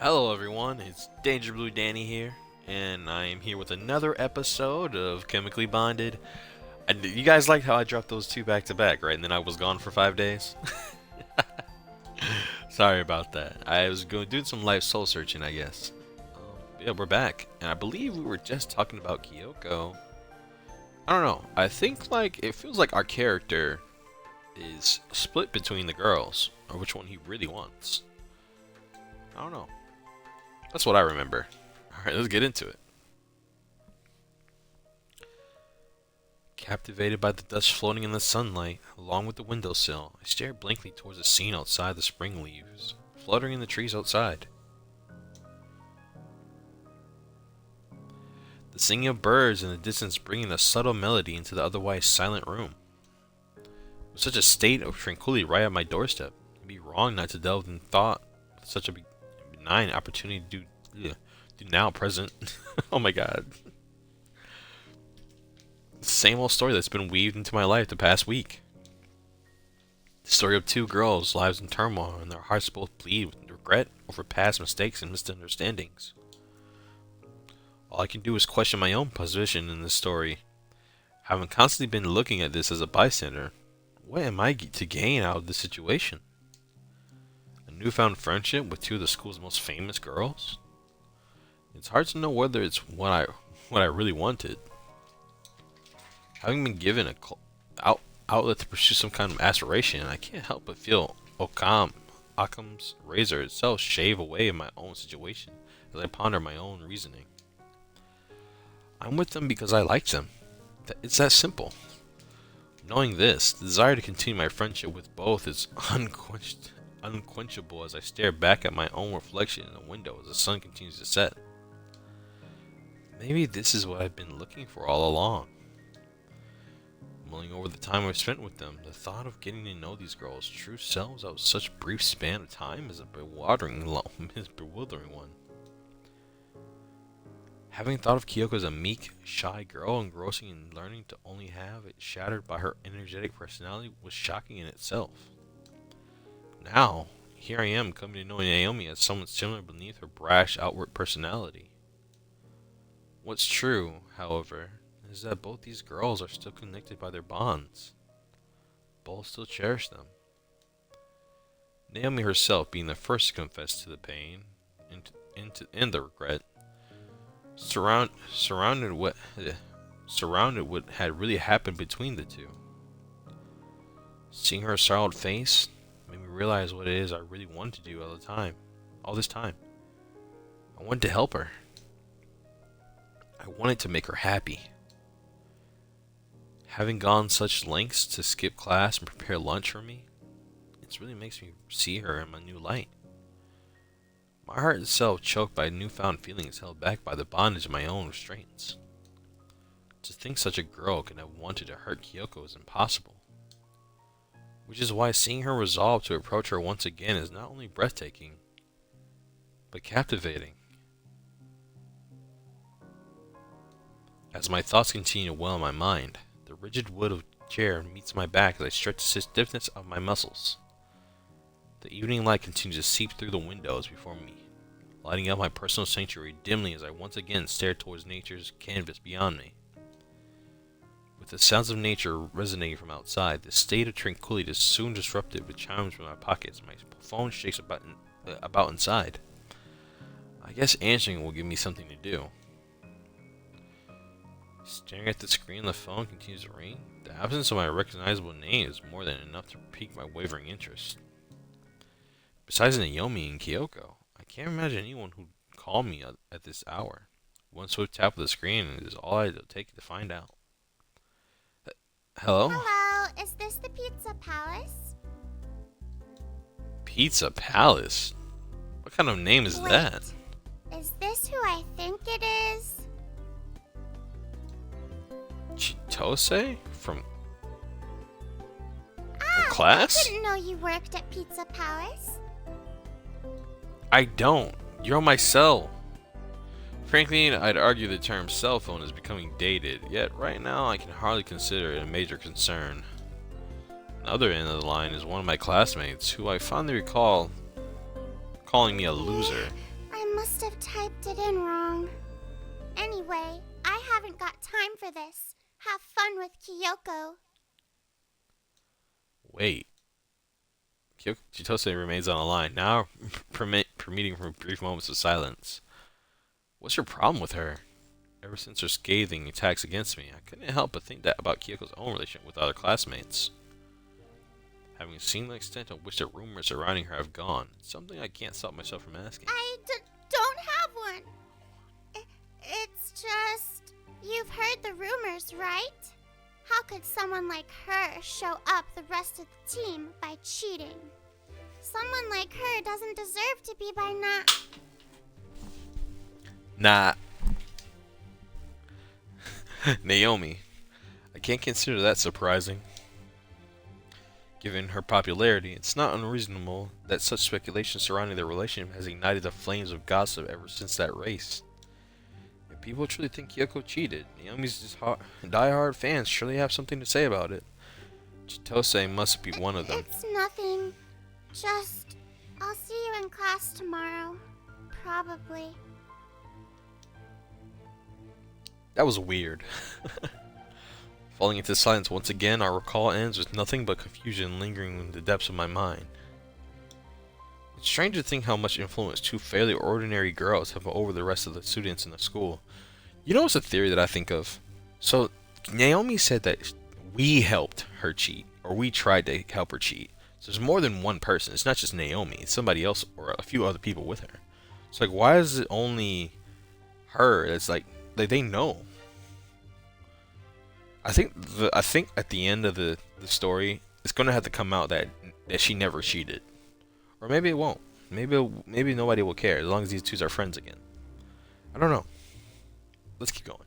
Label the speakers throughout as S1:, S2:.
S1: Hello everyone, it's Danger Blue Danny here, and I am here with another episode of Chemically Bonded. And you guys liked how I dropped those two back to back, right? And then I was gone for 5 days. Sorry about that. I was going doing some live soul searching, I guess. Yeah, we're back, and I believe we were just talking about Kyoko. I don't know. I think it feels like our character is split between the girls, or which one he really wants. I don't know. That's what I remember. Alright, let's get into it. Captivated by the dust floating in the sunlight, along with the windowsill, I stared blankly towards the scene outside. The spring leaves, fluttering in the trees outside. The singing of birds in the distance bringing a subtle melody into the otherwise silent room. With such a state of tranquility right at my doorstep, it'd be wrong not to delve in thought with such a benign opportunity to do now present. Oh my god. Same old story that's been weaved into my life the past week. The story of two girls, lives in turmoil, and their hearts both bleed with regret over past mistakes and misunderstandings. All I can do is question my own position in this story. Having constantly been looking at this as a bystander, what am I to gain out of this situation? A newfound friendship with two of the school's most famous girls? It's hard to know whether it's what I really wanted. Having been given outlet to pursue some kind of aspiration, I can't help but feel Occam's razor itself shave away my own situation as I ponder my own reasoning. I'm with them because I like them. It's that simple. Knowing this, the desire to continue my friendship with both is unquenchable as I stare back at my own reflection in the window as the sun continues to set. Maybe this is what I've been looking for all along. Mulling over the time I've spent with them, the thought of getting to know these girls' true selves out such a brief span of time is a bewildering one. Having thought of Kyoko as a meek, shy girl engrossing in learning to only have it shattered by her energetic personality was shocking in itself. Now, here I am coming to know Naomi as someone similar beneath her brash outward personality. What's true, however, is that both these girls are still connected by their bonds. Both still cherish them. Naomi herself being the first to confess to the pain and the regret, surrounded what had really happened between the two. Seeing her sorrowed face made me realize what it is I really wanted to do all this time. I wanted to help her. I wanted to make her happy. Having gone such lengths to skip class and prepare lunch for me, it really makes me see her in a new light. My heart itself choked by newfound feelings held back by the bondage of my own restraints. To think such a girl could have wanted to hurt Kyoko is impossible. Which is why seeing her resolve to approach her once again is not only breathtaking, but captivating. As my thoughts continue to well in my mind, the rigid wood of the chair meets my back as I stretch the stiffness of my muscles. The evening light continues to seep through the windows before me, lighting up my personal sanctuary dimly as I once again stare towards nature's canvas beyond me. With the sounds of nature resonating from outside, the state of tranquility is soon disrupted with chimes from my pockets. My phone shakes about inside. I guess answering will give me something to do. Staring at the screen, the phone continues to ring. The absence of my recognizable name is more than enough to pique my wavering interest. Besides Naomi and Kyoko, I can't imagine anyone who'd call me at this hour. One swift tap of the screen is all it'll take to find out. Hello?
S2: Hello, is this the Pizza Palace?
S1: Pizza Palace? What kind of name is that?
S2: Is this who I think it is?
S1: Chitose? From
S2: I
S1: class?
S2: didn't know you worked at Pizza Palace.
S1: I don't. You're on my cell. Frankly, I'd argue the term cell phone is becoming dated, yet right now I can hardly consider it a major concern. On the other end of the line is one of my classmates, who I fondly recall calling me a loser.
S2: must have typed it in wrong. Anyway, I haven't got time for this. Have fun with Kyoko.
S1: Wait. Chitose remains on the line, now permitting from brief moments of silence. What's your problem with her? Ever since her scathing attacks against me, I couldn't help but think that about Kyoko's own relationship with other classmates. Having seen the extent to which the rumors surrounding her have gone, it's something I can't stop myself from asking.
S2: Don't have one. It's just... You've heard the rumors, right? How could someone like her show up the rest of the team by cheating? Someone like her doesn't deserve to be by
S1: Nah. Naomi. I can't consider that surprising. Given her popularity, it's not unreasonable that such speculation surrounding their relationship has ignited the flames of gossip ever since that race. If people truly think Kyoko cheated, Naomi's die-hard fans surely have something to say about it. Chitose must be one of them.
S2: It's nothing. Just... I'll see you in class tomorrow. Probably.
S1: That was weird. Falling into silence once again, our recall ends with nothing but confusion lingering in the depths of my mind. It's strange to think how much influence two fairly ordinary girls have over the rest of the students in the school. You know what's a theory that I think of? So, Naomi said that we helped her cheat, or we tried to help her cheat. So there's more than one person. It's not just Naomi. It's somebody else or a few other people with her. It's like, why is it only her? It's like they know. I think at the end of the story, it's gonna have to come out that she never cheated, or maybe it won't. Maybe nobody will care as long as these two are friends again. I don't know. Let's keep going.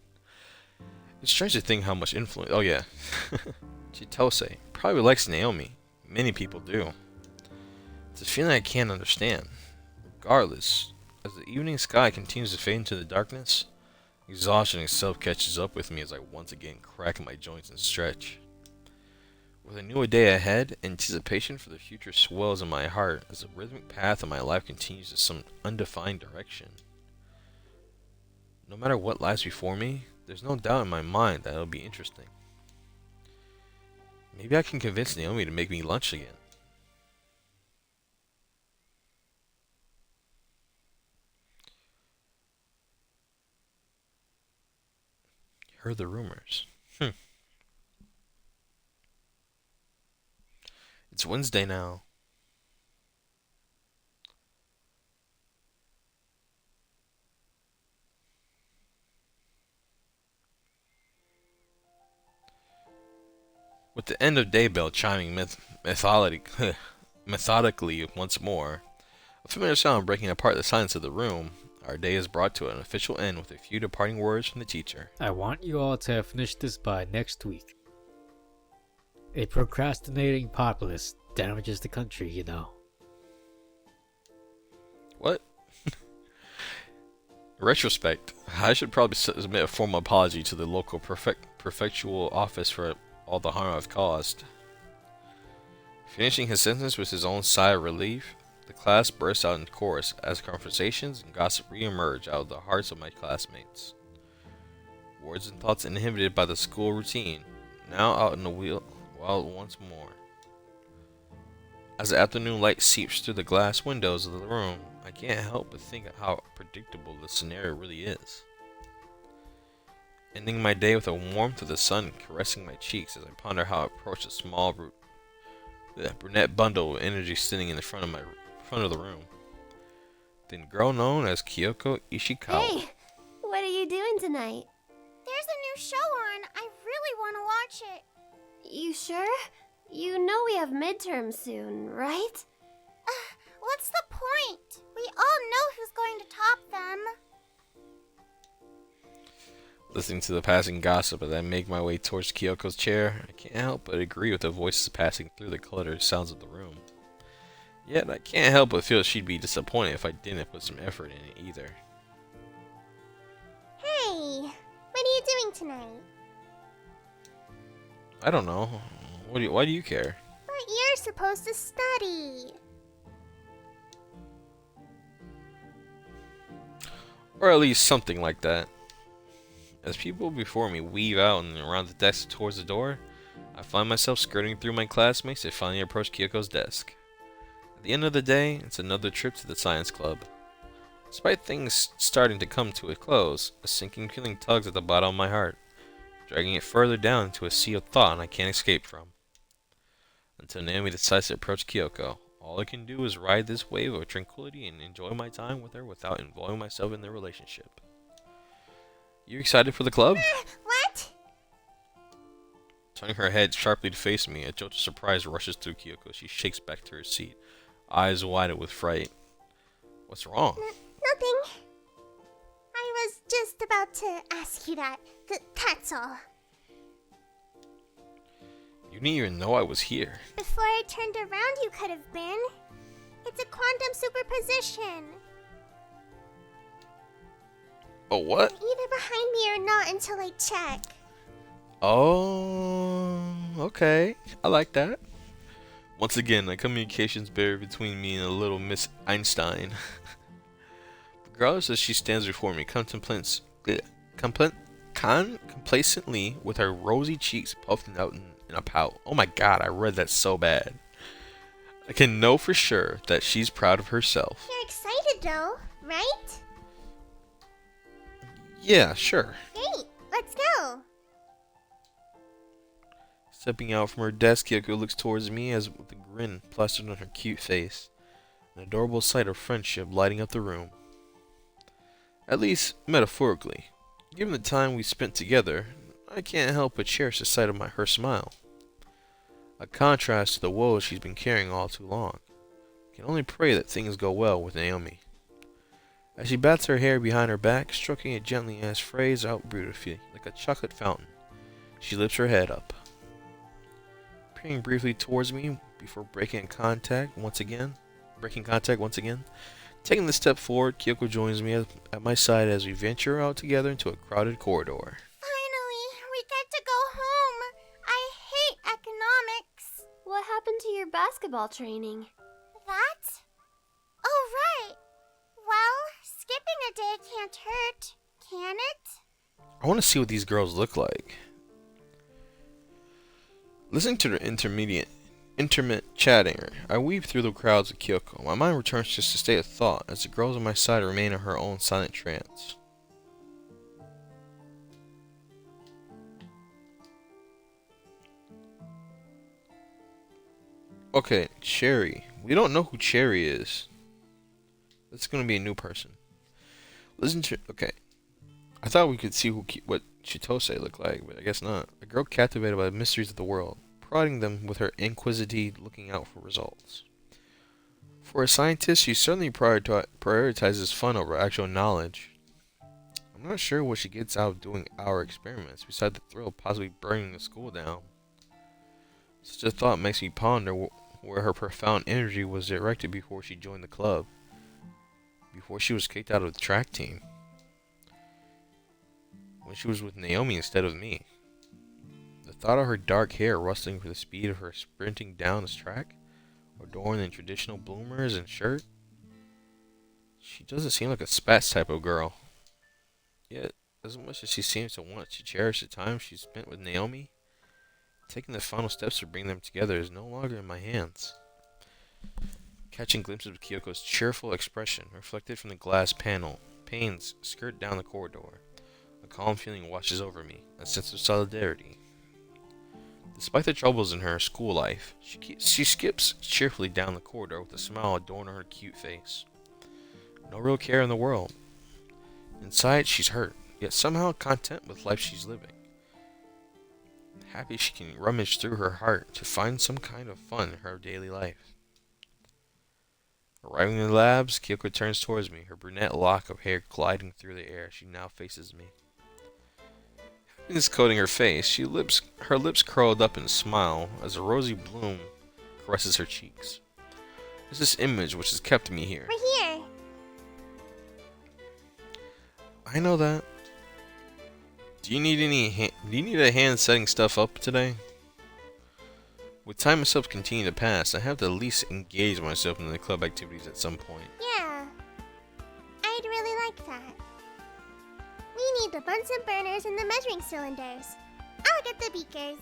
S1: It's strange to think how much influence. Oh yeah, Chitose probably likes Naomi. Many people do. It's a feeling I can't understand. Regardless, as the evening sky continues to fade into the darkness, exhaustion itself catches up with me as I once again crack my joints and stretch. With a new day ahead, anticipation for the future swells in my heart as the rhythmic path of my life continues to some undefined direction. No matter what lies before me, there's no doubt in my mind that it'll be interesting. Maybe I can convince Naomi to make me lunch again. Heard the rumors. It's Wednesday now. With the end of day bell chiming methodically once more, a familiar sound breaking apart the silence of the room, our day is brought to an official end with a few departing words from the teacher.
S3: I want you all to have finished this by next week. A procrastinating populace damages the country, you know.
S1: What? In retrospect, I should probably submit a formal apology to the local prefectural office for all the harm I've caused. Finishing his sentence with his own sigh of relief, the class burst out in chorus as conversations and gossip re-emerge out of the hearts of my classmates. Words and thoughts inhibited by the school routine, now out in the wild once more. As the afternoon light seeps through the glass windows of the room, I can't help but think of how predictable the scenario really is. Ending my day with the warmth of the sun caressing my cheeks as I ponder how I approach a small brunette bundle of energy sitting in the front of the room. The girl known as Kyoko Ishikawa.
S4: Hey, what are you doing tonight?
S2: There's a new show on. I really want to watch it.
S4: You sure? You know we have midterms soon, right?
S2: What's the point? We all know who's going to top them.
S1: Listening to the passing gossip as I make my way towards Kyoko's chair, I can't help but agree with the voices passing through the cluttered sounds of the room. Yet I can't help but feel she'd be disappointed if I didn't put some effort in it either.
S2: Hey, what are you doing tonight?
S1: I don't know. Why do you care?
S2: But you're supposed to study.
S1: Or at least something like that. As people before me weave out and around the desk towards the door, I find myself skirting through my classmates and finally approach Kyoko's desk. At the end of the day, it's another trip to the science club. Despite things starting to come to a close, a sinking feeling tugs at the bottom of my heart, dragging it further down into a sea of thought I can't escape from. Until Naomi decides to approach Kyoko, all I can do is ride this wave of tranquility and enjoy my time with her without involving myself in their relationship. You excited for the club?
S2: What?
S1: Turning her head sharply to face me, a jolt of surprise rushes through Kyoko. She shakes back to her seat, eyes wide with fright. What's wrong?
S2: Nothing. I was just about to ask you that. That's all.
S1: You didn't even know I was here.
S2: Before I turned around, you could have been. It's a quantum superposition.
S1: Oh, what?
S2: Either behind me or not until I check.
S1: Oh, okay. I like that. Once again, a communications barrier between me and a little Miss Einstein. Regardless as she stands before me, complacently with her rosy cheeks puffed out in a pout. Oh my god, I read that so bad. I can know for sure that she's proud of herself.
S2: You're excited though, right?
S1: Yeah, sure.
S2: Great, let's go.
S1: Stepping out from her desk, Kyoko looks towards me as with a grin plastered on her cute face, an adorable sight of friendship lighting up the room. At least, metaphorically. Given the time we spent together, I can't help but cherish the sight of her smile. A contrast to the woes she's been carrying all too long. I can only pray that things go well with Naomi. As she bats her hair behind her back, stroking it gently as frays out beautifully, like a chocolate fountain, she lifts her head up. Peering briefly towards me before breaking contact once again. Taking the step forward, Kyoko joins me at my side as we venture out together into a crowded corridor.
S2: Finally, we get to go home. I hate economics.
S4: What happened to your basketball training?
S2: That? Oh, right. Well, skipping a day can't hurt, can it?
S1: I want to see what these girls look like. Listening to their intermittent chatting, I weave through the crowds of Kyoko. My mind returns just to state of thought as the girls on my side remain in her own silent trance. Okay, Cherry. We don't know who Cherry is. That's gonna be a new person. Okay. I thought we could see what Chitose looked like, but I guess not. A girl captivated by the mysteries of the world, prodding them with her inquisitive looking out for results. For a scientist, she certainly prioritizes fun over actual knowledge. I'm not sure what she gets out of doing our experiments, besides the thrill of possibly burning the school down. Such a thought makes me ponder where her profound energy was directed before she joined the club. Before she was kicked out of the track team. When she was with Naomi instead of me. The thought of her dark hair rustling for the speed of her sprinting down this track, adorned in traditional bloomers and shirt. She doesn't seem like a spats type of girl. Yet, as much as she seems to want to cherish the time she spent with Naomi, taking the final steps to bring them together is no longer in my hands. Catching glimpses of Kyoko's cheerful expression reflected from the glass panes skirt down the corridor. A calm feeling washes over me, a sense of solidarity. Despite the troubles in her school life, she skips cheerfully down the corridor with a smile adorning her cute face. No real care in the world. Inside, she's hurt, yet somehow content with life she's living. Happy she can rummage through her heart to find some kind of fun in her daily life. Arriving in the labs, Kyoko turns towards me, her brunette lock of hair gliding through the air. She now faces me. Happiness coating her face, her lips curled up in a smile as a rosy bloom caresses her cheeks. It's this image which has kept me here.
S2: We're here.
S1: I know that. Do you need a hand setting stuff up today? With time itself continuing to pass, I have to at least engage myself in the club activities at some point.
S2: Yeah. I'd really like that. need the Bunsen burners and the measuring cylinders. I'll get the beakers.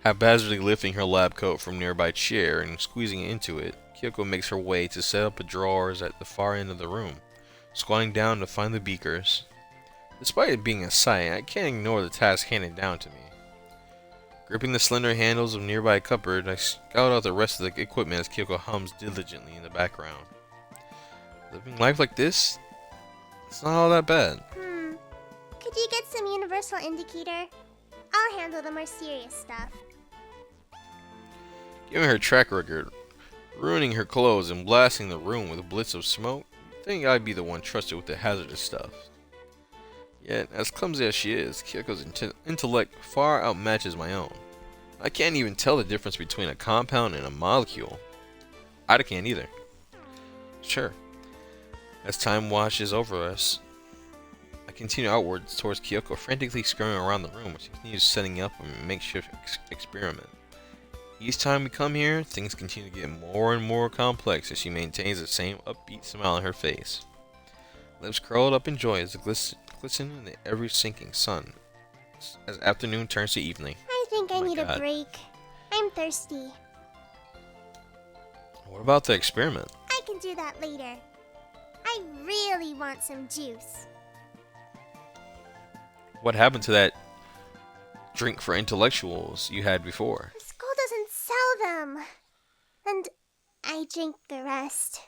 S1: Haphazardly lifting her lab coat from a nearby chair and squeezing it into it, Kyoko makes her way to set up the drawers at the far end of the room, squatting down to find the beakers. Despite it being a sight, I can't ignore the task handed down to me. Gripping the slender handles of a nearby cupboard, I scout out the rest of the equipment as Kyoko hums diligently in the background. Living life like this? It's not all that bad.
S2: Could you get some universal indicator? I'll handle the more serious stuff.
S1: Given her track record, ruining her clothes and blasting the room with a blitz of smoke, you'd think I'd be the one trusted with the hazardous stuff. Yet, as clumsy as she is, Kyoko's intellect far outmatches my own. I can't even tell the difference between a compound and a molecule. I can't either. Sure. As time washes over us, I continue outwards towards Kyoko, frantically scurrying around the room as she continues setting up a makeshift experiment. Each time we come here, things continue to get more and more complex as she maintains the same upbeat smile on her face. Lips curled up in joy as the glisten in the ever-sinking sun as afternoon turns to evening.
S2: I think I
S1: my
S2: need a
S1: God.
S2: break. I'm thirsty.
S1: What about the experiment?
S2: I can do that later. I really want some juice.
S1: What happened to that drink for intellectuals you had before?
S2: The school doesn't sell them. And I drink the rest.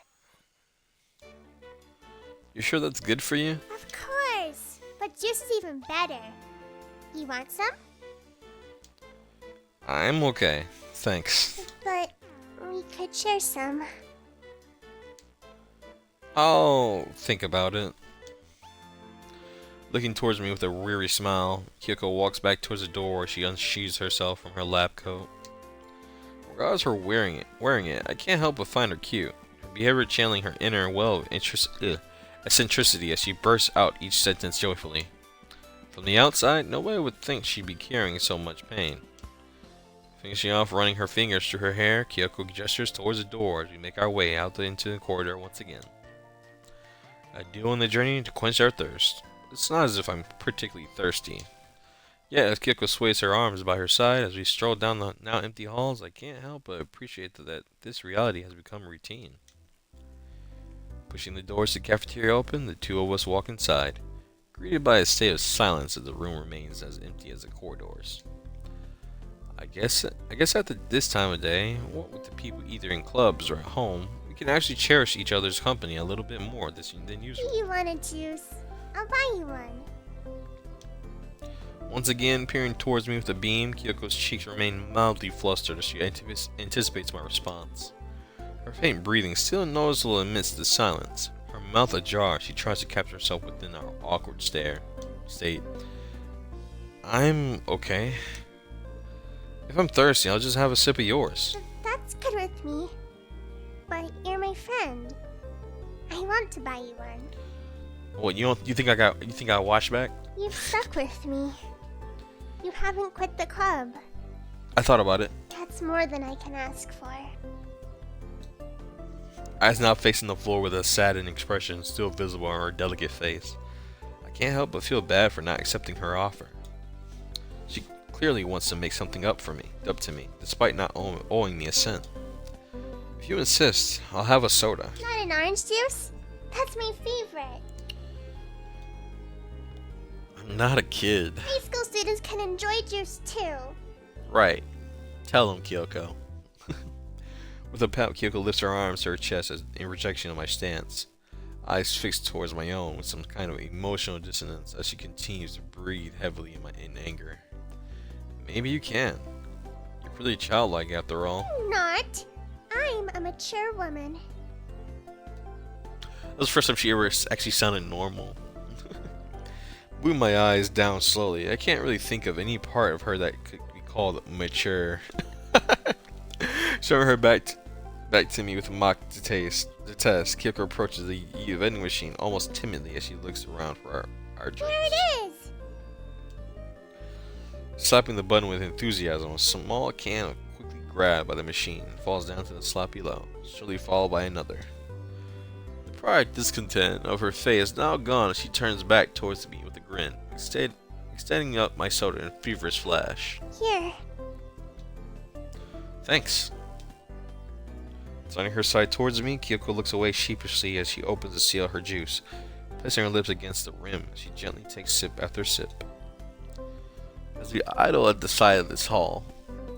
S1: You sure that's good for you?
S2: Of course. But juice is even better. You want some?
S1: I'm okay, thanks.
S2: But we could share some.
S1: I'll think about it. Looking towards me with a weary smile, Kyoko walks back towards the door where she unsheathes herself from her lab coat. Regardless of her wearing it, I can't help but find her cute. Her behavior channeling her inner well of eccentricity as she bursts out each sentence joyfully. From the outside, nobody would think she'd be carrying so much pain. Finishing off running her fingers through her hair, Kyoko gestures towards the door as we make our way out into the corridor once again. Ideal on the journey to quench our thirst. It's not as if I'm particularly thirsty. Yet, as Kyoko sways her arms by her side as we stroll down the now empty halls, I can't help but appreciate that this reality has become routine. Pushing the doors to the cafeteria open, the two of us walk inside, greeted by a state of silence as the room remains as empty as the corridors. I guess at this time of day, what with the people either in clubs or at home, we can actually cherish each other's company a little bit more than usual.
S2: You want a juice? I'll buy you one.
S1: Once again, peering towards me with a beam, Kyoko's cheeks remain mildly flustered as she anticipates my response. Her faint breathing still noticeable amidst the silence. Her mouth ajar, she tries to capture herself within our awkward state. I'm okay. If I'm thirsty, I'll just have a sip of yours.
S2: That's good with me. But you're my friend. I want to buy you one.
S1: What, you think I watched back?
S2: You've stuck with me. You haven't quit the club.
S1: I thought about it.
S2: That's more than I can ask for.
S1: Eyes now facing the floor with a saddened expression still visible on her delicate face. I can't help but feel bad for not accepting her offer. She clearly wants to make something up to me, despite not owing me a cent. If you insist, I'll have a soda.
S2: Not an orange juice? That's my favorite.
S1: I'm not a kid.
S2: High school students can enjoy juice too.
S1: Right. Tell him, Kyoko. With a pout, Kyoko lifts her arms to her chest in rejection of my stance. Eyes fixed towards my own with some kind of emotional dissonance as she continues to breathe heavily in anger. Maybe you can. You're pretty childlike after all.
S2: I'm not. I'm a mature woman.
S1: That was the first time she ever actually sounded normal. Moving my eyes down slowly, I can't really think of any part of her that could be called mature. Showing her back to me with mock detest, Kyoko approaches the vending machine almost timidly as she looks around for our drinks.
S2: There it is.
S1: Slapping the button with enthusiasm, a small can is quickly grabbed by the machine and falls down to the slot below, shortly followed by another. The prior discontent of her face now gone as she turns back towards me with a grin, extending up my soda in a feverish flash.
S2: Here.
S1: Thanks. Turning her side towards me, Kyoko looks away sheepishly as she opens to seal her juice, placing her lips against the rim as she gently takes sip after sip. As we idle at the side of this hall,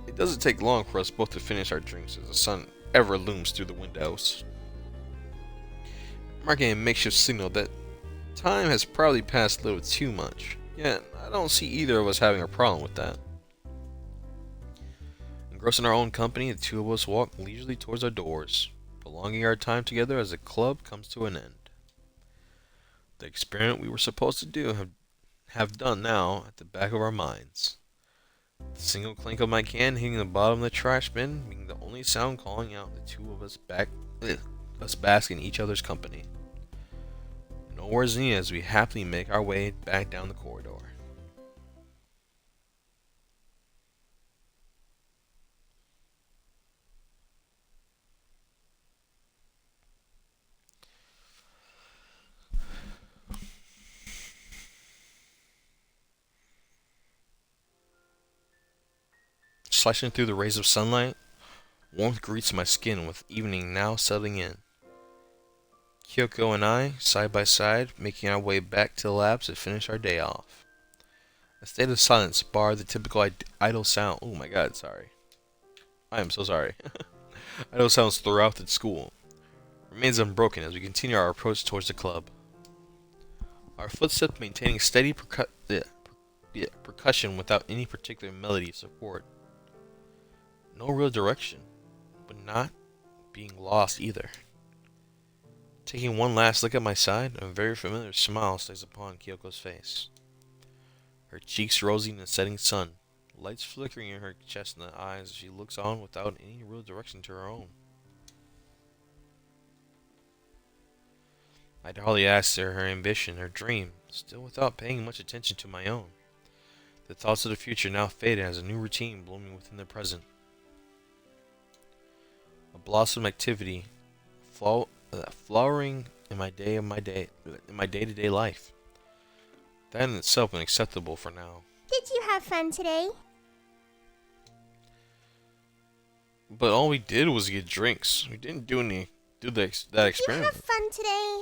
S1: it doesn't take long for us both to finish our drinks as the sun ever looms through the windows, marking a makeshift signal that time has probably passed a little too much. Yet, I don't see either of us having a problem with that. Engrossed in our own company, the two of us walk leisurely towards our doors, prolonging our time together as the club comes to an end. The experiment we were supposed to do have done now at the back of our minds. The single clink of my can hitting the bottom of the trash bin being the only sound calling out the two of us bask in each other's company. No words needed as we happily make our way back down the corridor. Slicing through the rays of sunlight, warmth greets my skin with evening now settling in. Kyoko and I, side by side, making our way back to the labs to finish our day off. A state of silence barred the typical idle sound. Oh my god, sorry. I am so sorry. Idle sounds throughout the school remains unbroken as we continue our approach towards the club. Our footsteps maintaining steady percussion without any particular melody support. No real direction, but not being lost either. Taking one last look at my side, a very familiar smile stays upon Kyoko's face. Her cheeks rosy in the setting sun, lights flickering in her chestnut eyes as she looks on without any real direction to her own. I'd hardly asked her ambition, her dream, still without paying much attention to my own. The thoughts of the future now faded as a new routine blooming within the present. A blossom activity, flowering in my day-to-day life. That in itself is acceptable for now.
S2: Did you have fun today?
S1: But all we did was get drinks. We didn't do that experiment.
S2: Did you have fun today?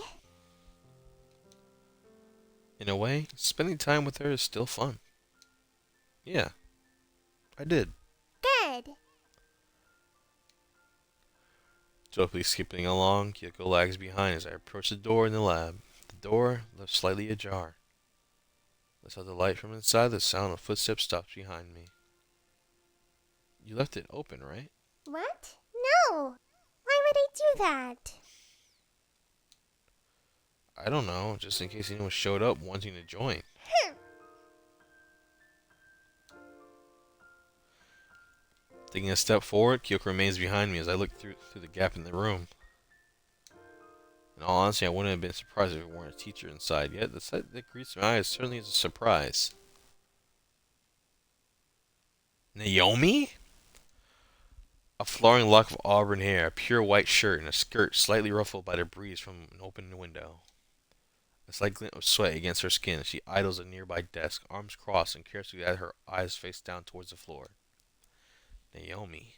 S1: In a way, spending time with her is still fun. Yeah, I did.
S2: Good.
S1: Joyfully skipping along, Kyoko lags behind as I approach the door in the lab. The door left slightly ajar. Without the light from inside, the sound of footsteps stops behind me. You left it open, right?
S2: What? No. Why would I do that?
S1: I don't know, just in case anyone showed up wanting to join. Taking a step forward, Kyoko remains behind me as I look through the gap in the room. In all honesty, I wouldn't have been surprised if there weren't a teacher inside, yet the sight that greets my eyes certainly is a surprise. Naomi? A flowing lock of auburn hair, a pure white shirt, and a skirt slightly ruffled by the breeze from an open window. A slight glint of sweat against her skin as she idles at a nearby desk, arms crossed and carefully at her eyes face down towards the floor. Naomi.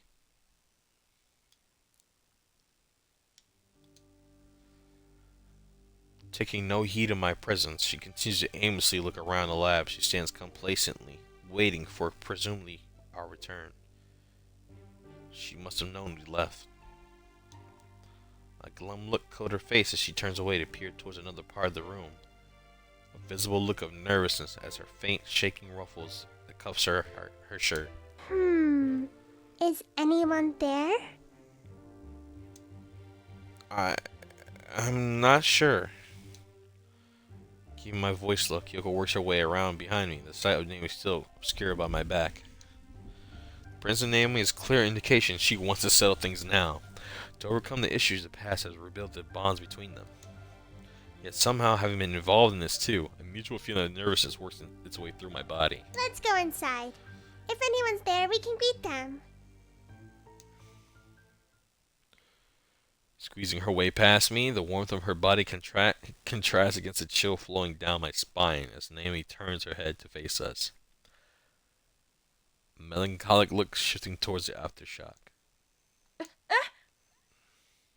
S1: Taking no heed of my presence, she continues to aimlessly look around the lab. She stands complacently, waiting for presumably our return. She must have known we left. A glum look coated her face as she turns away to peer towards another part of the room. A visible look of nervousness as her faint shaking ruffles the cuffs her shirt.
S2: Is anyone there?
S1: I'm not sure. Keeping my voice low, Kyoko works her way around behind me. The sight of Naomi still obscured by my back. The presence of Naomi is clear indication she wants to settle things now. To overcome the issues the past has rebuilt the bonds between them. Yet somehow, having been involved in this too, a mutual feeling of nervousness works its way through my body.
S2: Let's go inside. If anyone's there, we can greet them.
S1: Squeezing her way past me, the warmth of her body contrasts against the chill flowing down my spine as Naomi turns her head to face us. A melancholic look shifting towards the aftershock.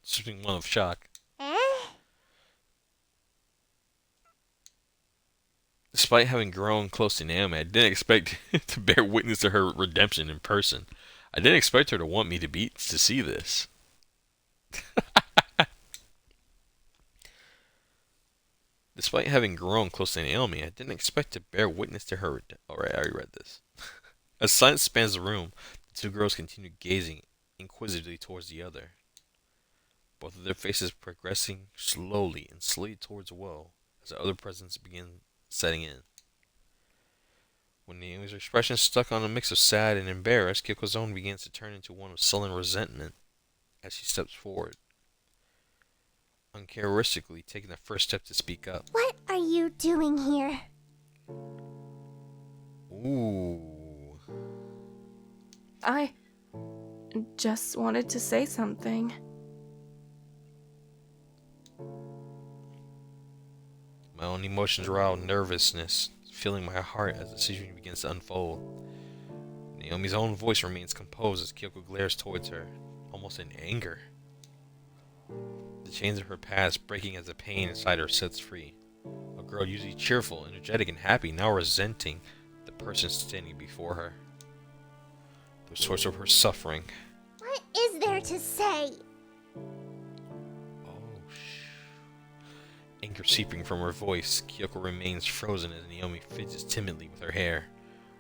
S1: Shifting one of shock.
S2: Eh?
S1: Despite having grown close to Naomi, I didn't expect to bear witness to her redemption in person. I didn't expect her to want me to see this. Despite having grown close to Naomi, I didn't expect to bear witness to her. Alright, I already read this. As silence spans the room, the two girls continue gazing inquisitively towards the other. Both of their faces progressing slowly and slowly towards Will as the other presence begin setting in. When Naomi's expression stuck on a mix of sad and embarrassed, Kyoko's own begins to turn into one of sullen resentment as she steps forward, uncharacteristically taking the first step to speak up.
S2: What are you doing here?
S1: Ooh.
S5: I just wanted to say something.
S1: My own emotions aroused nervousness, filling my heart as the situation begins to unfold. Naomi's own voice remains composed as Kyoko glares towards her, almost in anger. The chains of her past breaking as the pain inside her sets free. A girl usually cheerful, energetic, and happy, now resenting the person standing before her. The source of her suffering.
S2: What is there to say?
S1: Anger seeping from her voice, Kyoko remains frozen as Naomi fidgets timidly with her hair,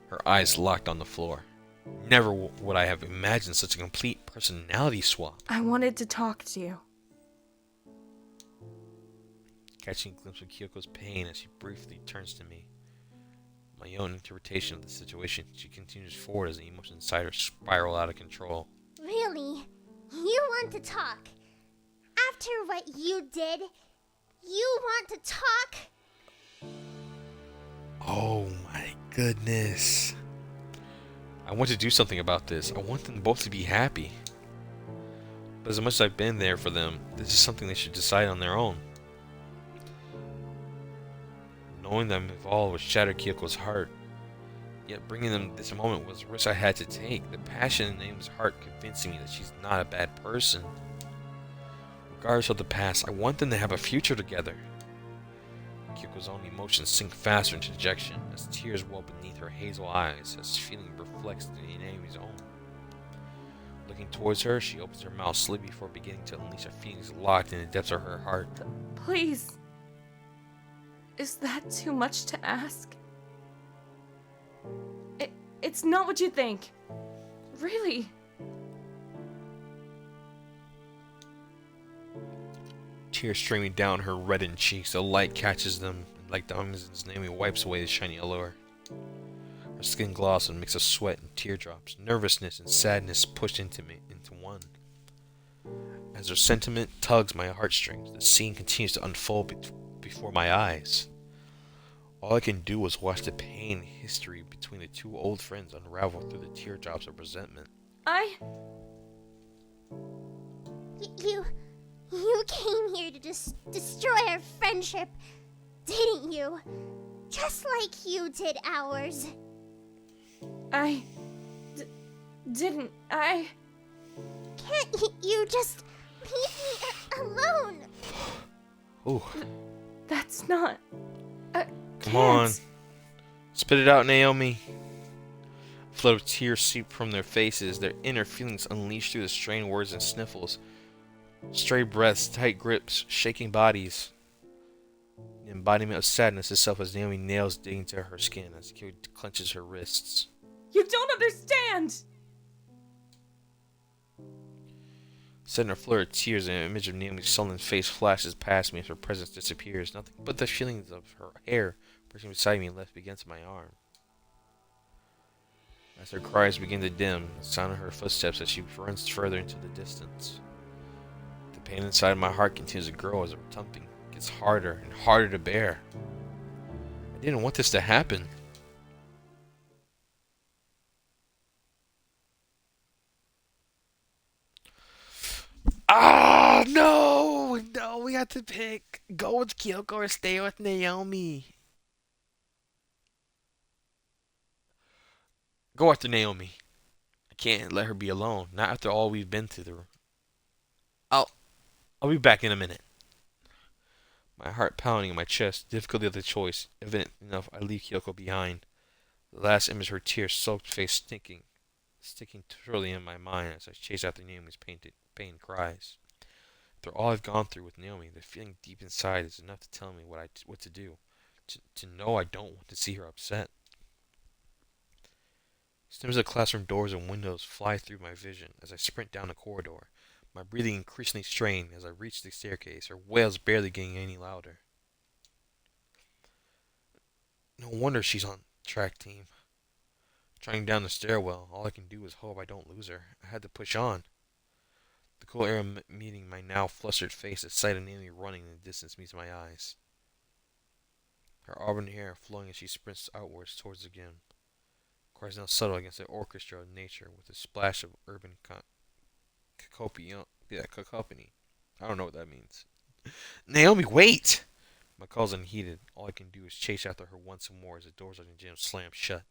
S1: her eyes locked on the floor. Never would I have imagined such a complete personality swap.
S5: I wanted to talk to you.
S1: Catching a glimpse of Kyoko's pain as she briefly turns to me. My own interpretation of the situation, she continues forward as the emotions inside her spiral out of control.
S2: Really? You want to talk? After what you did, you want to talk?
S1: Oh my goodness. I want to do something about this. I want them both to be happy. But as much as I've been there for them, this is something they should decide on their own. Knowing them involved would shatter Kyoko's heart. Yet bringing them this moment was a risk I had to take. The passion in Naomi's heart convincing me that she's not a bad person. Regardless of the past, I want them to have a future together. Kyoko's own emotions sink faster into dejection as tears well beneath her hazel eyes as feeling reflects in Naomi's own. Looking towards her, she opens her mouth slowly before beginning to unleash her feelings locked in the depths of her heart.
S5: Please. Is that too much to ask? It's not what you think. Really.
S1: Tears streaming down her reddened cheeks, the light catches them, and like diamonds, Naomi wipes away the shiny allure. Her skin gloss and mix of sweat and teardrops, nervousness and sadness pushed into one. As her sentiment tugs my heartstrings, the scene continues to unfold before my eyes. All I can do is watch the pain history between the two old friends unravel through the teardrops of resentment.
S2: You came here to destroy our friendship, didn't you? Just like you did ours.
S5: Didn't.
S2: Can't you just leave me alone?
S1: Ooh.
S5: That's not.
S1: Come on. Spit it out, Naomi. A flood of tears seep from their faces, their inner feelings unleashed through the strained words and sniffles. Stray breaths, tight grips, shaking bodies. The embodiment of sadness itself as Naomi nails dig into her skin as Kyo clenches her wrists.
S5: You don't understand!
S1: Sudden a flurry of tears and an image of Naomi's sullen face flashes past me as her presence disappears. Nothing but the feelings of her hair brushing beside me left against my arm. As her cries begin to dim, the sound of her footsteps as she runs further into the distance. The pain inside my heart continues to grow as her thumping gets harder and harder to bear. I didn't want this to happen. Ah, no! got to pick. Go with Kyoko or stay with Naomi. Go after Naomi. I can't let her be alone. Not after all we've been through. I'll I'll be back in a minute. My heart pounding in my chest, difficulty of the choice. Evident enough, I leave Kyoko behind. The last image of her tear-soaked face sticking truly in my mind as I chase after Naomi's pained cries. After all I've gone through with Naomi, the feeling deep inside is enough to tell me what to do. To know I don't want to see her upset. Snims of classroom doors and windows fly through my vision as I sprint down the corridor, my breathing increasingly strained as I reach the staircase, her wails barely getting any louder. No wonder she's on track team. Trying down the stairwell, all I can do is hope I don't lose her. I had to push on. The cool air meeting my now flustered face, the sight of Naomi running in the distance meets my eyes. Her auburn hair flowing as she sprints outwards towards the gym. Cries now subtle against the orchestra of nature with a splash of urban cacophony. I don't know what that means. Naomi, wait! My call's unheeded. All I can do is chase after her once more as the doors of the gym slam shut.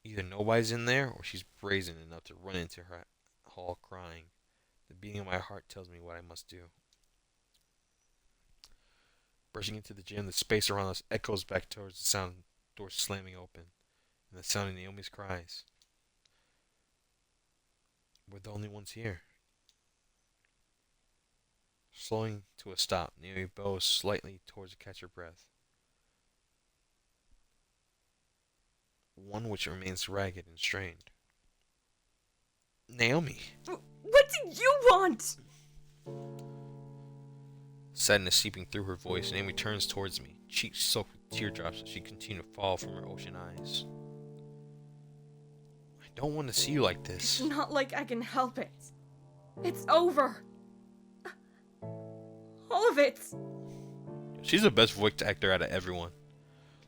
S1: Either nobody's in there or she's brazen enough to run into her hall crying. The beating of my heart tells me what I must do. Rushing into the gym, the space around us echoes back towards the sound of doors slamming open and the sound of Naomi's cries. We're the only ones here. Slowing to a stop, Naomi bows slightly towards to catch her breath. One which remains ragged and strained. Naomi!
S5: What do you want?
S1: Sadness seeping through her voice, Naomi turns towards me, cheeks soaked with teardrops as she continues to fall from her ocean eyes. I don't want to see you like this.
S5: It's not like I can help it. It's over. All of it.
S1: She's the best voice actor out of everyone.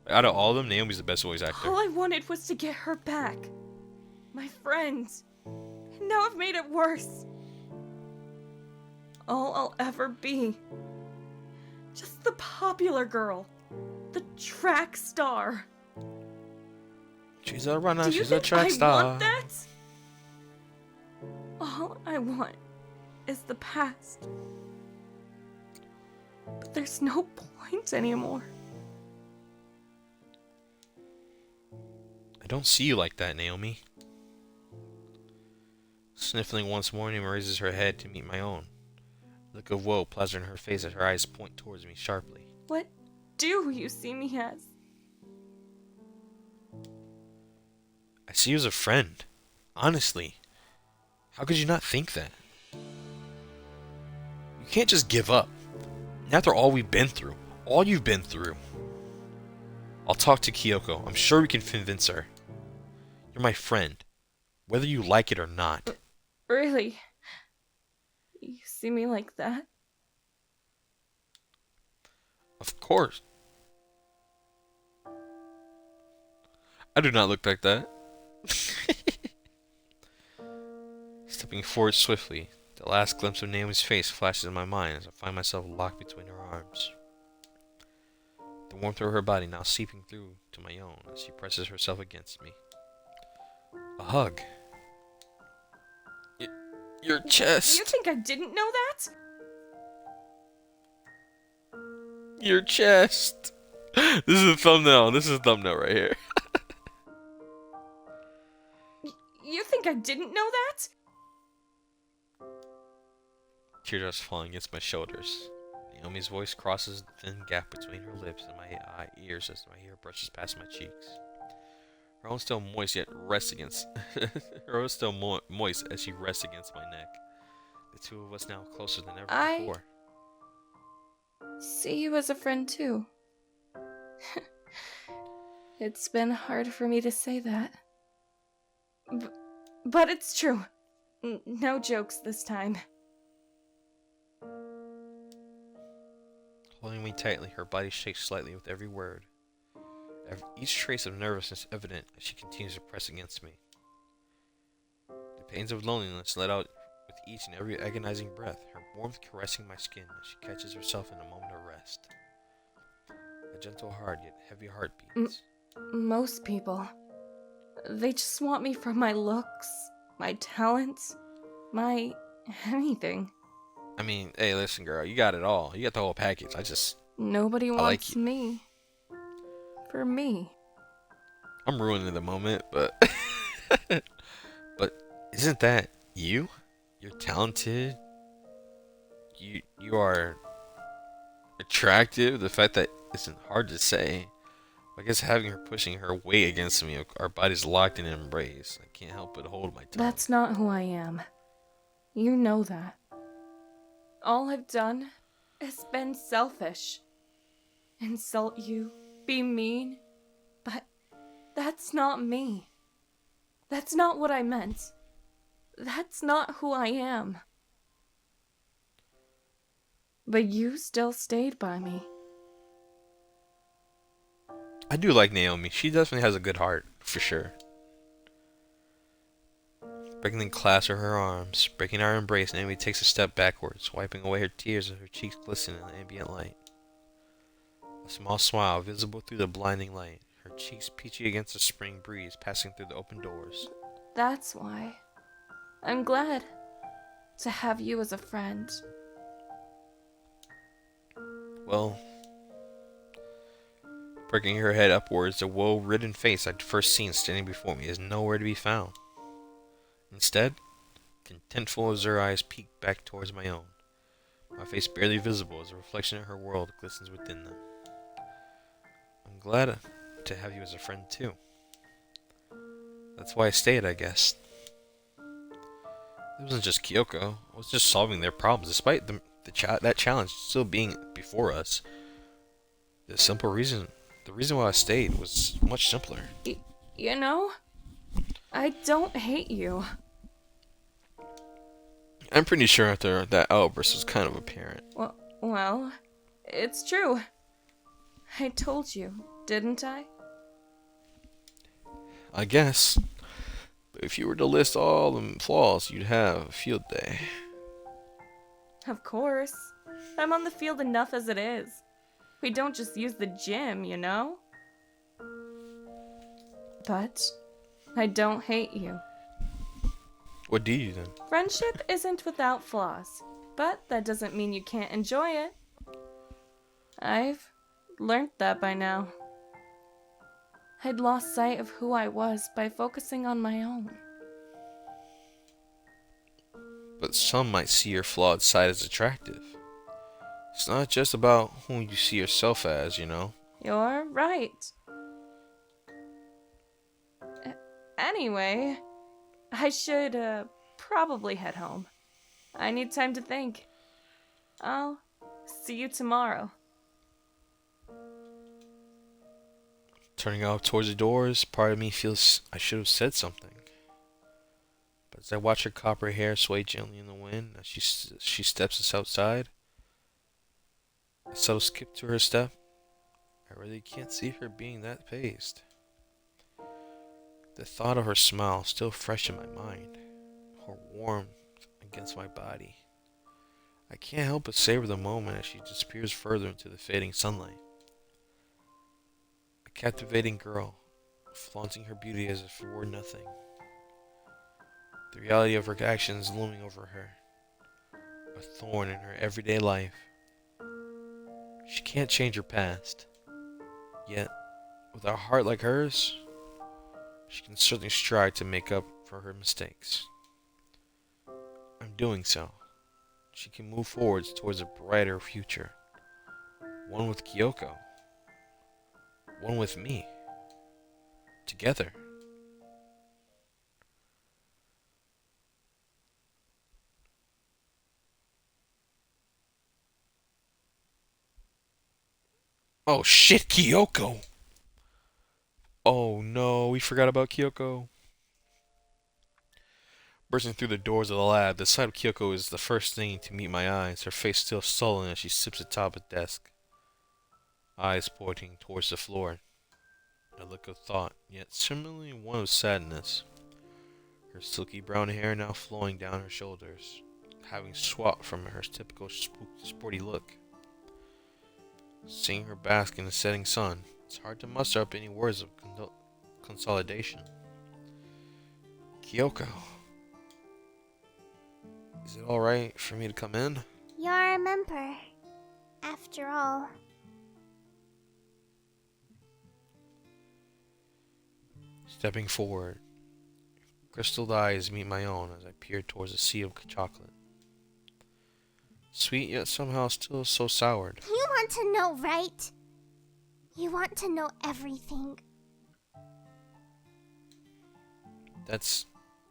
S1: Like, out of all of them, Naomi's the best voice actor.
S5: All I wanted was to get her back. My friend. And now I've made it worse. All I'll ever be. Just the popular girl. The track star.
S1: She's a runner,
S5: Do you
S1: she's a
S5: think
S1: track
S5: I
S1: star.
S5: want that? All I want is the past. But there's no point anymore.
S1: I don't see you like that, Naomi. Sniffling once more, Naomi raises her head to meet my own. A look of woe plastered in her face as her eyes point towards me sharply.
S5: What do you see me as?
S1: I see you as a friend. Honestly. How could you not think that? You can't just give up. After all we've been through. All you've been through. I'll talk to Kyoko. I'm sure we can convince her. You're my friend. Whether you like it or not.
S5: Really? You see me like that?
S1: Of course. I do not look like that. Stepping forward swiftly, the last glimpse of Naomi's face flashes in my mind as I find myself locked between her arms. The warmth of her body now seeping through to my own as she presses herself against me. A hug. Your chest.
S5: You think I didn't know that?
S1: Your chest. This is a thumbnail. This is a thumbnail right here.
S5: You think I didn't know that?
S1: Teardrops falling against my shoulders. Naomi's voice crosses the thin gap between her lips and my ears as my hair brushes past my cheeks. Her own still moist yet rests against her own still moist as she rests against my neck. The two of us now closer than ever before.
S5: See you as a friend too. It's been hard for me to say that. But it's true. No jokes this time.
S1: Holding me tightly, her body shakes slightly with every word. Each trace of nervousness evident as she continues to press against me. The pains of loneliness let out with each and every agonizing breath, her warmth caressing my skin as she catches herself in a moment of rest. A gentle heart, yet heavy heartbeats.
S5: Most people, they just want me for my looks, my talents, my anything.
S1: I mean, hey, listen, girl, you got it all. You got the whole package.
S5: Nobody
S1: I like
S5: wants
S1: you.
S5: me. For me.
S1: I'm ruining the moment, but but isn't that you? You're talented. You are attractive. The fact that isn't hard to say. I guess having her pushing her weight against me, our bodies locked in an embrace. I can't help but hold my tongue.
S5: That's not who I am. You know that. All I've done is been selfish. Insult you, be mean, but that's not me. That's not what I meant. That's not who I am. But you still stayed by me.
S1: I do like Naomi. She definitely has a good heart, for sure. Breaking the clasp of her arms, breaking our embrace, Naomi takes a step backwards, wiping away her tears as her cheeks glisten in the ambient light. A small smile visible through the blinding light, her cheeks peachy against the spring breeze passing through the open doors.
S5: That's why. I'm glad to have you as a friend.
S1: Well, perking her head upwards, the woe-ridden face I'd first seen standing before me is nowhere to be found. Instead, contentful as her eyes peek back towards my own, my face barely visible as a reflection of her world glistens within them. I'm glad to have you as a friend too. That's why I stayed, I guess. It wasn't just Kyoko. I was just solving their problems, despite that challenge still being before us. The reason why I stayed was much simpler.
S5: You know, I don't hate you.
S1: I'm pretty sure after that outburst was kind of apparent.
S5: Well, it's true. I told you, didn't I?
S1: I guess. But if you were to list all the flaws, you'd have a field day.
S5: Of course. I'm on the field enough as it is. We don't just use the gym, you know? But I don't hate you.
S1: What do you then?
S5: Friendship isn't without flaws, but that doesn't mean you can't enjoy it. I've learned that by now. I'd lost sight of who I was by focusing on my own.
S1: But some might see your flawed side as attractive. It's not just about who you see yourself as, you know.
S5: You're right. Anyway, I should probably head home. I need time to think. I'll see you tomorrow.
S1: Turning out towards the doors, part of me feels I should have said something. But as I watch her copper hair sway gently in the wind as she steps us outside, a subtle skip to her step, I really can't see her being that paced. The thought of her smile still fresh in my mind, her warmth against my body. I can't help but savor the moment as she disappears further into the fading sunlight. A captivating girl, flaunting her beauty as if it were nothing. The reality of her actions looming over her, a thorn in her everyday life. She can't change her past, yet, with a heart like hers, she can certainly strive to make up for her mistakes. In doing so, she can move forwards towards a brighter future. One with Kyoko. One with me. Together. Oh shit, Kyoko! Oh no, we forgot about Kyoko. Bursting through the doors of the lab, the sight of Kyoko is the first thing to meet my eyes, her face still sullen as she sits atop a desk. Eyes pointing towards the floor. A look of thought, yet similarly one of sadness. Her silky brown hair now flowing down her shoulders. having swapped from her typical sporty look. Seeing her bask in the setting sun, it's hard to muster up any words of consolidation. Kyoko, is it alright for me to come in?
S2: You're a member, after all.
S1: Stepping forward, crystal eyes meet my own as I peer towards a sea of chocolate. Sweet yet somehow still so soured.
S2: You want to know, right? You want to know everything.
S1: That's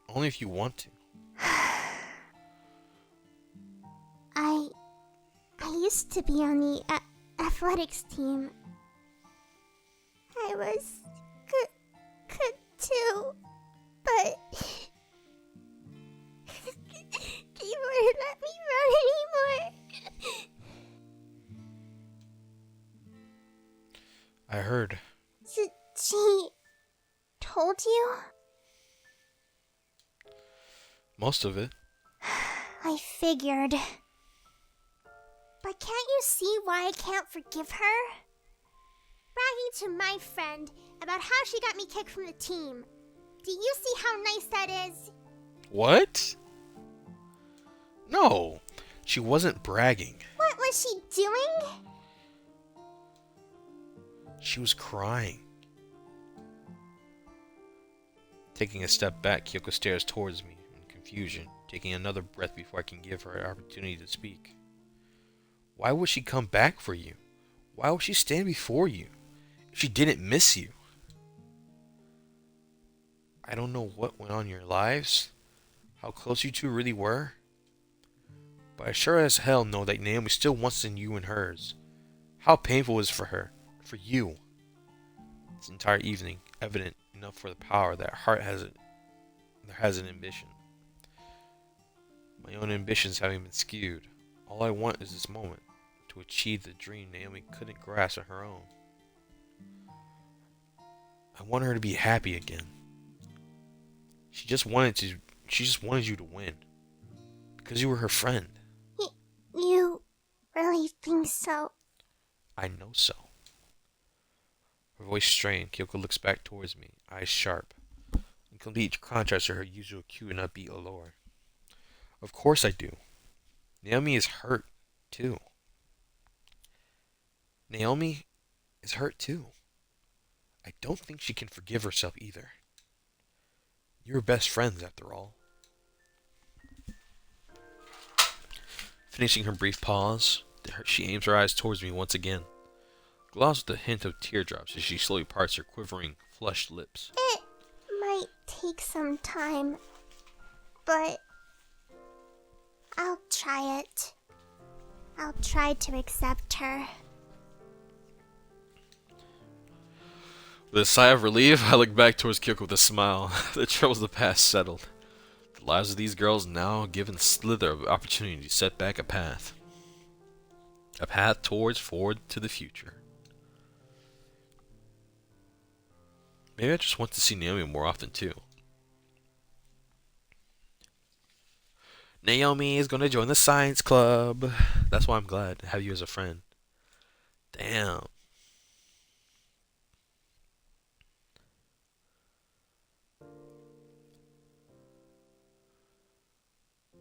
S1: only if you want to.
S2: I used to be on the athletics team. I was good too, but they wouldn't let me run anymore.
S1: I heard.
S2: She told you?
S1: Most of it.
S2: I figured. But can't you see why I can't forgive her? Bragging to my friend about how she got me kicked from the team. Do you see how nice that is?
S1: What? No, she wasn't bragging.
S2: What was she doing?
S1: She was crying. Taking a step back, Kyoko stares towards me in confusion, taking another breath before I can give her an opportunity to speak. Why would she come back for you? Why would she stand before you if she didn't miss you? I don't know what went on in your lives, how close you two really were, but I sure as hell know that Naomi still wants in you and hers. How painful it was for her, for you. This entire evening, evident enough for the power that heart has an ambition. My own ambitions having been skewed, all I want is this moment to achieve the dream Naomi couldn't grasp on her own. I want her to be happy again. She just wanted you to win. Because you were her friend.
S2: You really think so?
S1: I know so. Her voice strained, Kyoko looks back towards me, eyes sharp, in complete contrast to her usual cute and upbeat allure. Of course I do. Naomi is hurt, too. Naomi is hurt, too. I don't think she can forgive herself either. You were best friends, after all. Finishing her brief pause, she aims her eyes towards me once again, glows with a hint of teardrops as she slowly parts her quivering, flushed lips.
S2: It might take some time, but I'll try it. I'll try to accept her.
S1: With a sigh of relief, I look back towards Kyoko with a smile. The troubles of the past settled. The lives of these girls now given a slither of opportunity to set back a path. A path forward to the future. Maybe I just want to see Naomi more often too. Naomi is going to join the science club. That's why I'm glad to have you as a friend. Damn.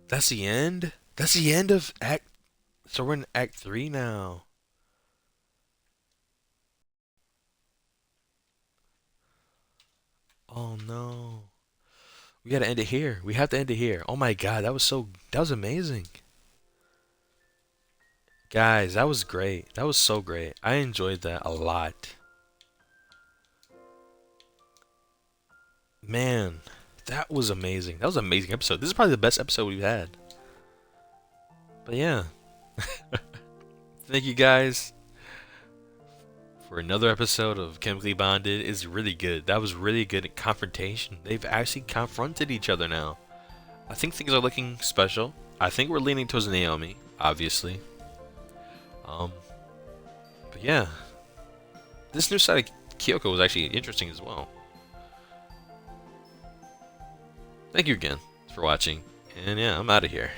S1: That's the end? That's the end of Act... So we're in Act 3 now. Oh no. We gotta end it here. We have to end it here. Oh my god, that was amazing. Guys, that was great. That was so great. I enjoyed that a lot. Man, that was amazing. That was an amazing episode. This is probably the best episode we've had. But yeah. Thank you guys for another episode of Chemically Bonded. It's really good. That was really good at Confrontation. They've actually confronted each other now. I think things are looking special. I think we're leaning towards Naomi, obviously. But yeah. This new side of Kyoko was actually interesting as well. Thank you again for watching. And yeah, I'm out of here.